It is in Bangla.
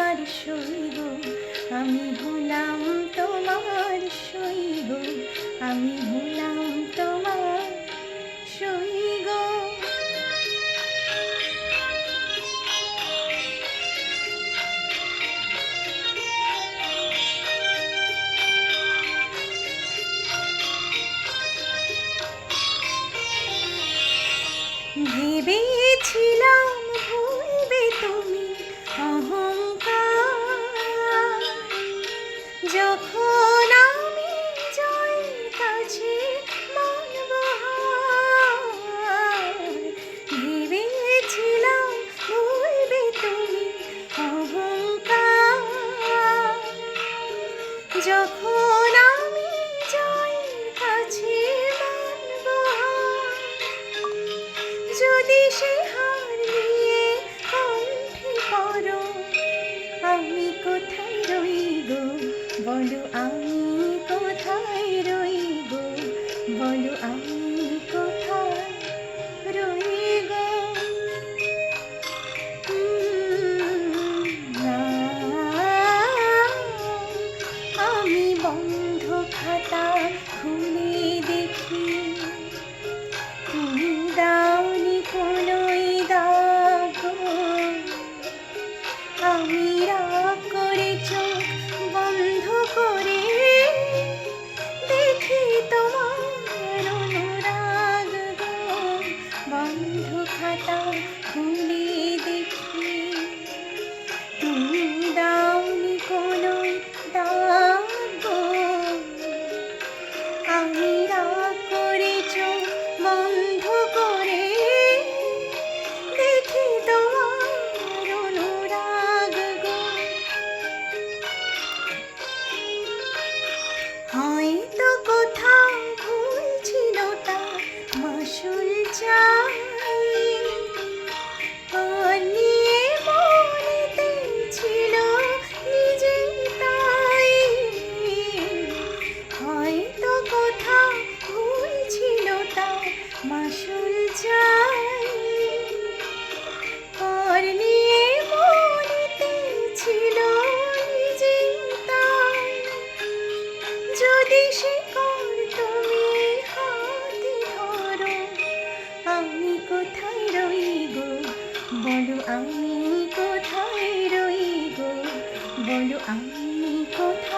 তোমার সই গো, আমি হলাম তোমার সই গো, আমি হলাম তোমার সই গো। ভেবেছিলাম ভুলবে তুমি অহংকার, যখন আমি জয়ের কাছে মানব হার। ভেবেছিলাম ভুলবে তুমি অহংকার, যখন আমি জয়ের কাছে মানব হার। যদি সে হার নিয়ে কণ্ঠে পড়ো, আমি কোথায় রইব বলো, আমি কোথায় রইব বলো, আমি কোথায় রইব। আমি বন্ধ খাতা খুলে দেখি, তুমি দাওনি কোনোই দাগ গো। আমি রাগ করে চোখ বন্ধ করে দেখি তোমার অনুরাগ গো। বন্ধ খাতা খুলে দেখি, তুমি দাওনি কোনোই দাগ গো। আমি রাগ করে চোখ বন্ধ করে দেখি তোমার অনুরাগ গো। হয়তো কোথাও ভুল ছিল, তার মাসুল চাই। নিয়ে মনেতে ছিল নিজেই তাই। হয়তো কোথাও ভুল ছিল, তার মাসুল চাই। কর নিয়ে মনেতে ছিল নিজেই তাই। যদি সে কর তুমি হাতে ধরো, আমি কোথায় রইব বলো, আমি কোথায় রইব বলো, আমি কোথায়